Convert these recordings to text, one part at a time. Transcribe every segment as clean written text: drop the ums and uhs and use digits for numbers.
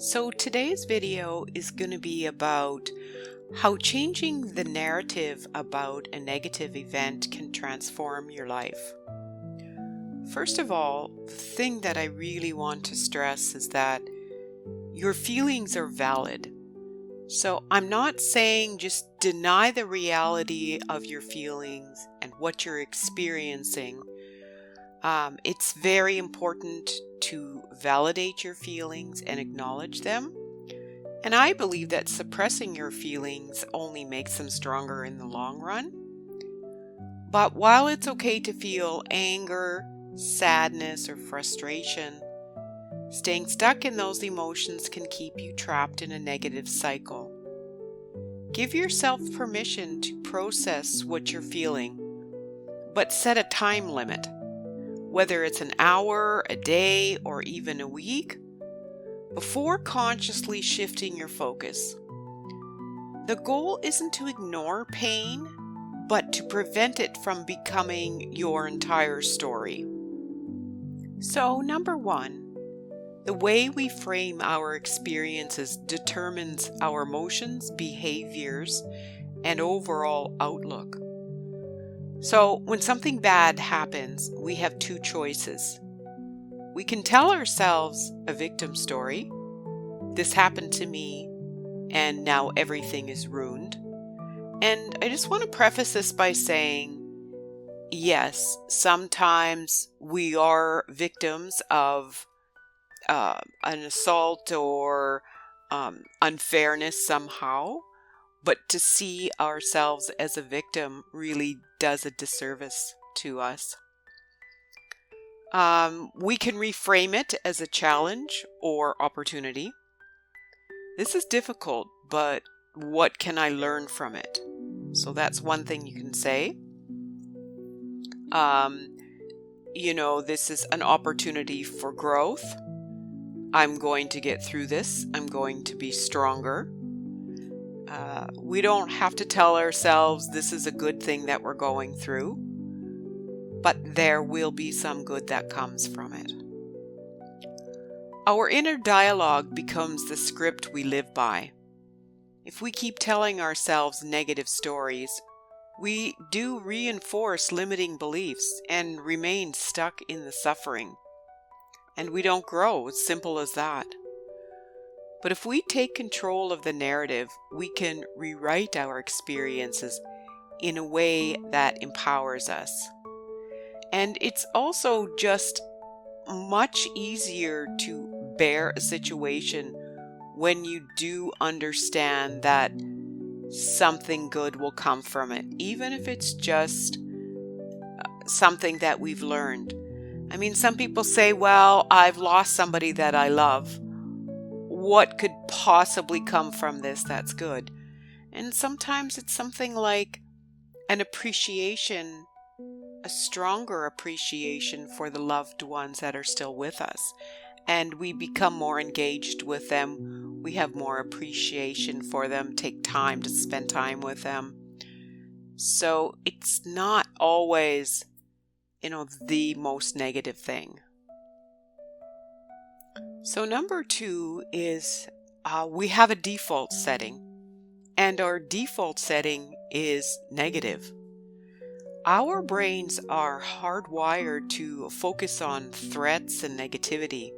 So today's video is going to be about how changing the narrative about a negative event can transform your life. First of all, the thing that I really want to stress is that your feelings are valid. So I'm not saying just deny the reality of your feelings and what you're experiencing. It's very important to validate your feelings and acknowledge them. And I believe that suppressing your feelings only makes them stronger in the long run. But while it's okay to feel anger, sadness, or frustration, staying stuck in those emotions can keep you trapped in a negative cycle. Give yourself permission to process what you're feeling, but set a time limit. Whether it's an hour, a day, or even a week, before consciously shifting your focus. The goal isn't to ignore pain, but to prevent it from becoming your entire story. So, number one, the way we frame our experiences determines our emotions, behaviors, and overall outlook. So when something bad happens, we have two choices. We can tell ourselves a victim story. This happened to me, and now everything is ruined. And I just want to preface this by saying, yes, sometimes we are victims of an assault or unfairness somehow. But to see ourselves as a victim really does a disservice to us. We can reframe it as a challenge or opportunity. This is difficult, but what can I learn from it? So that's one thing you can say. This is an opportunity for growth. I'm going to get through this. I'm going to be stronger. We don't have to tell ourselves this is a good thing that we're going through, but there will be some good that comes from it. Our inner dialogue becomes the script we live by. If we keep telling ourselves negative stories, we do reinforce limiting beliefs and remain stuck in the suffering. And we don't grow, it's simple as that. But if we take control of the narrative, we can rewrite our experiences in a way that empowers us. And it's also just much easier to bear a situation when you do understand that something good will come from it, even if it's just something that we've learned. I mean, some people say, well, I've lost somebody that I love. What could possibly come from this that's good? And sometimes it's something like an appreciation, a stronger appreciation for the loved ones that are still with us. And we become more engaged with them. We have more appreciation for them, take time to spend time with them. So it's not always, the most negative thing. So number two is we have a default setting, and our default setting is negative. Our brains are hardwired to focus on threats and negativity.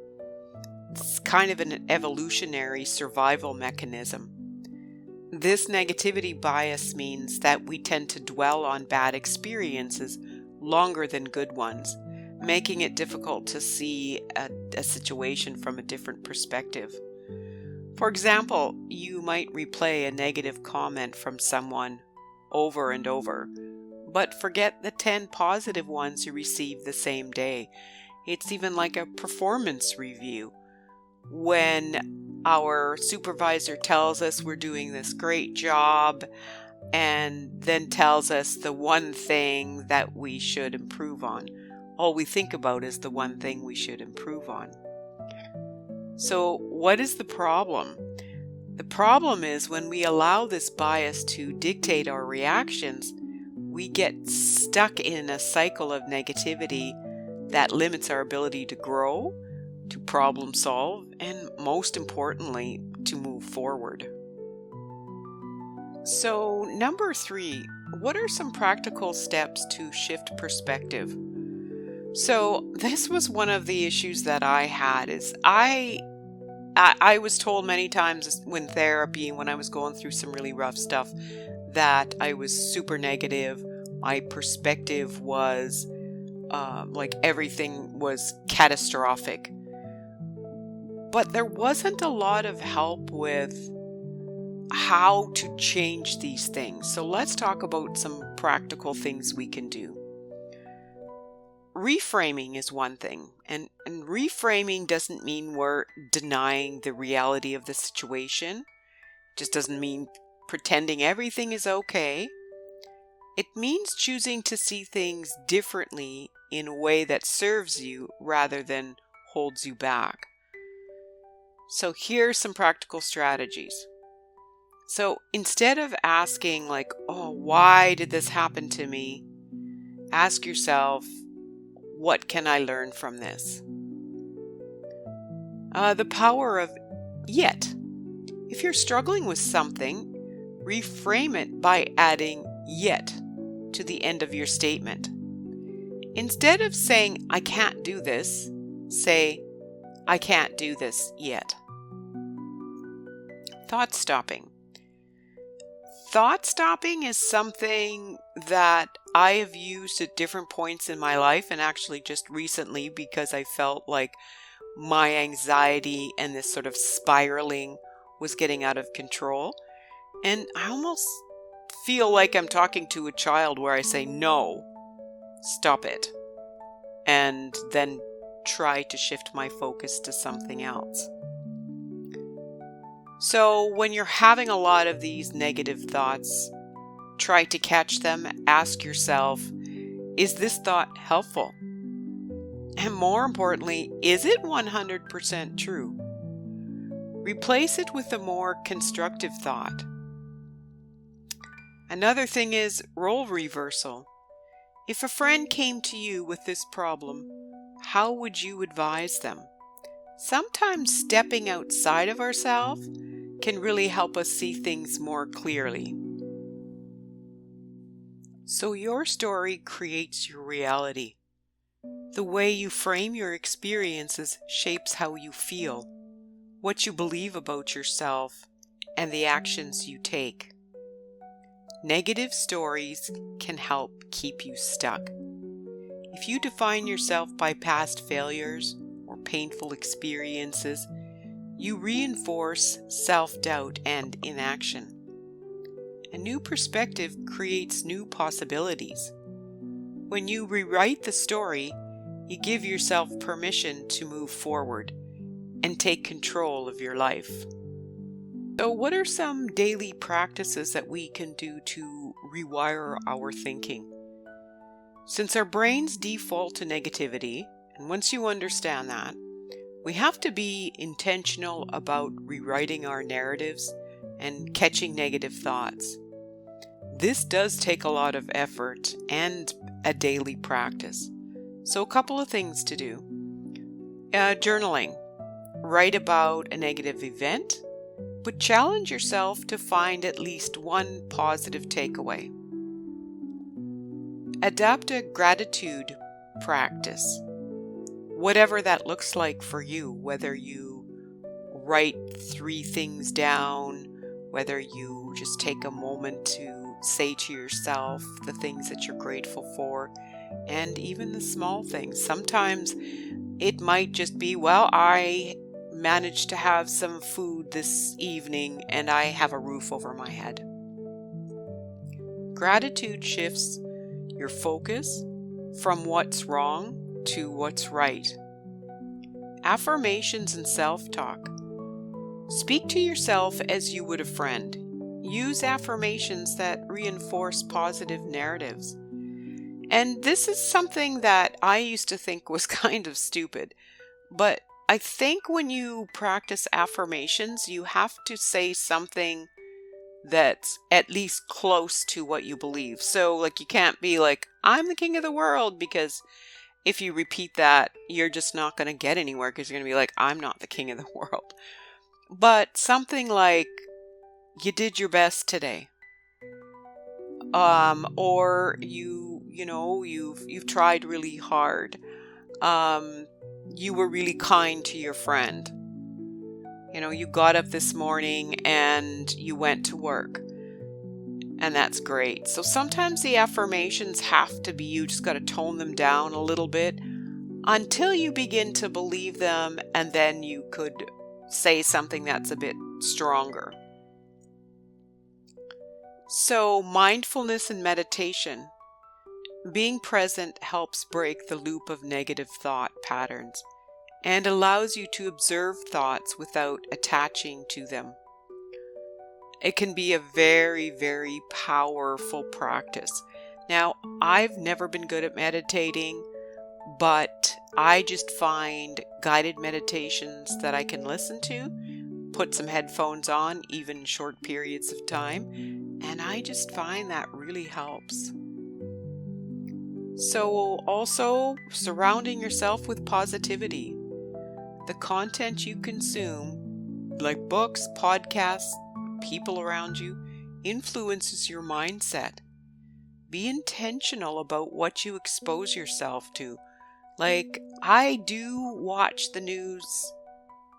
It's kind of an evolutionary survival mechanism. This negativity bias means that we tend to dwell on bad experiences longer than good ones, making it difficult to see a situation from a different perspective. For example, you might replay a negative comment from someone over and over, but forget the 10 positive ones you received the same day. It's even like a performance review. When our supervisor tells us we're doing this great job and then tells us the one thing that we should improve on, all we think about is the one thing we should improve on. So what is the problem? The problem is when we allow this bias to dictate our reactions, we get stuck in a cycle of negativity that limits our ability to grow, to problem solve, and most importantly, to move forward. So, number 3, what are some practical steps to shift perspective? So, this was one of the issues that I had is I was told many times when therapy, when I was going through some really rough stuff, that I was super negative. My perspective was like everything was catastrophic. But there wasn't a lot of help with how to change these things. So let's talk about some practical things we can do. Reframing is one thing, and reframing doesn't mean we're denying the reality of the situation. It just doesn't mean pretending everything is okay. It means choosing to see things differently in a way that serves you rather than holds you back. So here's some practical strategies. So instead of asking like, oh, why did this happen to me? Ask yourself, what can I learn from this? The power of yet. If you're struggling with something, reframe it by adding yet to the end of your statement. Instead of saying, I can't do this, say, I can't do this yet. Thought stopping. Thought stopping is something that I have used at different points in my life, and actually just recently because I felt like my anxiety and this sort of spiraling was getting out of control. And I almost feel like I'm talking to a child where I say, no, stop it. And then try to shift my focus to something else. So when you're having a lot of these negative thoughts, try to catch them. Ask yourself, is this thought helpful? And more importantly, is it 100% true? Replace it with a more constructive thought. Another thing is role reversal. If a friend came to you with this problem, how would you advise them? Sometimes stepping outside of ourselves can really help us see things more clearly. So your story creates your reality. The way you frame your experiences shapes how you feel, what you believe about yourself, and the actions you take. Negative stories can help keep you stuck. If you define yourself by past failures or painful experiences, you reinforce self-doubt and inaction. A new perspective creates new possibilities. When you rewrite the story, you give yourself permission to move forward and take control of your life. So what are some daily practices that we can do to rewire our thinking? Since our brains default to negativity, and once you understand that, we have to be intentional about rewriting our narratives and catching negative thoughts. This does take a lot of effort and a daily practice. So a couple of things to do. Journaling. Write about a negative event, but challenge yourself to find at least one positive takeaway. Adopt a gratitude practice. Whatever that looks like for you, whether you write 3 things down, whether you just take a moment to say to yourself the things that you're grateful for, and even the small things. Sometimes it might just be, well, I managed to have some food this evening and I have a roof over my head. Gratitude shifts your focus from what's wrong to what's right. Affirmations and self-talk. Speak to yourself as you would a friend. Use affirmations that reinforce positive narratives. And this is something that I used to think was kind of stupid, but I think when you practice affirmations, you have to say something that's at least close to what you believe. So like you can't be like, I'm the king of the world, because if you repeat that, you're just not going to get anywhere because you're going to be like, I'm not the king of the world. But something like, you did your best today. Or you've tried really hard. You were really kind to your friend. You got up this morning and you went to work. And that's great. So sometimes the affirmations have to be, you just got to tone them down a little bit until you begin to believe them, and then you could say something that's a bit stronger. So mindfulness and meditation. Being present helps break the loop of negative thought patterns and allows you to observe thoughts without attaching to them. It can be a very, very powerful practice. Now, I've never been good at meditating, but I just find guided meditations that I can listen to, put some headphones on, even short periods of time, and I just find that really helps. So also surrounding yourself with positivity. The content you consume, like books, podcasts, people around you, influences your mindset. Be intentional about what you expose yourself to. Like, I do watch the news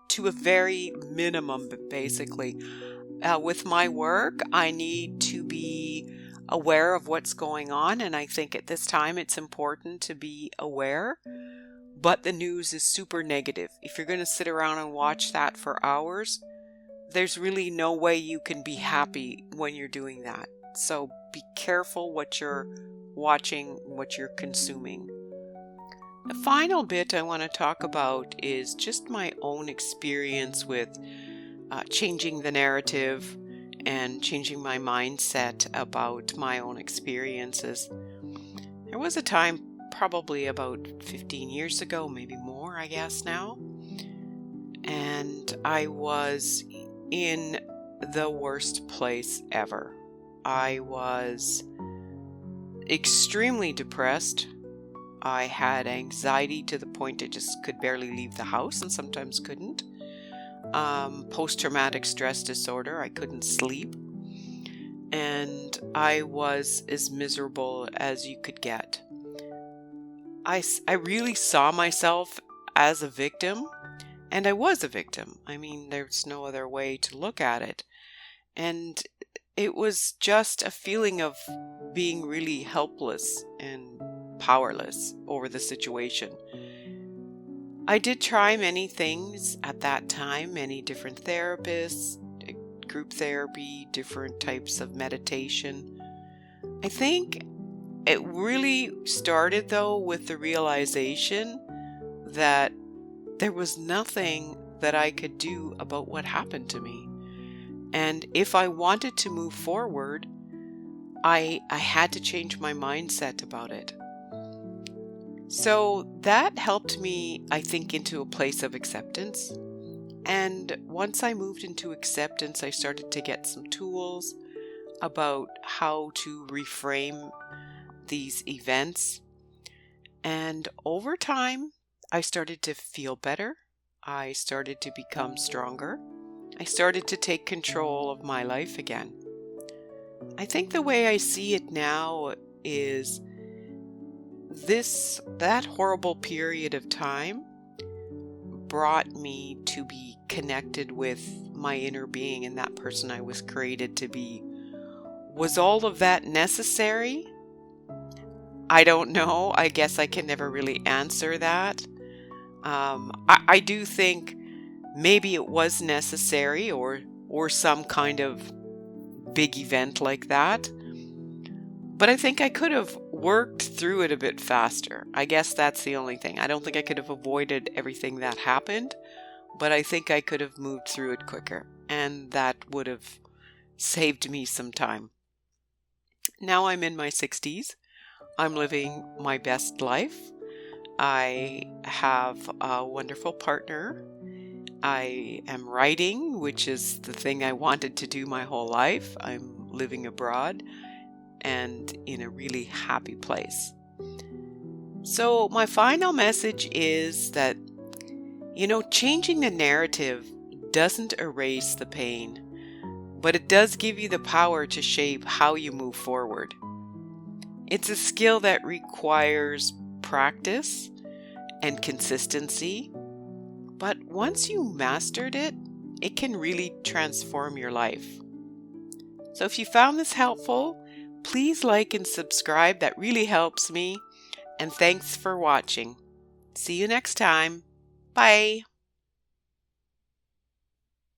to a very minimum, basically. With my work, I need to be aware of what's going on, and I think at this time it's important to be aware. But the news is super negative. If you're going to sit around and watch that for hours, there's really no way you can be happy when you're doing that. So be careful what you're watching, what you're consuming. The final bit I want to talk about is just my own experience with changing the narrative and changing my mindset about my own experiences. There was a time, probably about 15 years ago, maybe more, I guess now, and I was in the worst place ever. I was extremely depressed. I had anxiety to the point I just could barely leave the house and sometimes couldn't. Post-traumatic stress disorder. I couldn't sleep. And I was as miserable as you could get. I really saw myself as a victim, and I was a victim. I mean, there's no other way to look at it. And it was just a feeling of being really helpless and powerless over the situation. I did try many things at that time, many different therapists, group therapy, different types of meditation. I think it really started though with the realization that there was nothing that I could do about what happened to me. And if I wanted to move forward, I had to change my mindset about it. So that helped me, I think, into a place of acceptance. And once I moved into acceptance, I started to get some tools about how to reframe these events. And over time, I started to feel better. I started to become stronger. I started to take control of my life again. I think the way I see it now is that horrible period of time brought me to be connected with my inner being and that person I was created to be. Was all of that necessary? I don't know. I guess I can never really answer that. I do think maybe it was necessary or some kind of big event like that. But I think I could have worked through it a bit faster. I guess that's the only thing. I don't think I could have avoided everything that happened, but I think I could have moved through it quicker, and that would have saved me some time. Now I'm in my 60s. I'm living my best life. I have a wonderful partner. I am writing, which is the thing I wanted to do my whole life. I'm living abroad and in a really happy place. So, my final message is that, changing the narrative doesn't erase the pain, but it does give you the power to shape how you move forward. It's a skill that requires practice and consistency, but once you mastered it, it can really transform your life. So if you found this helpful, please like and subscribe. That really helps me. And thanks for watching. See you next time. Bye.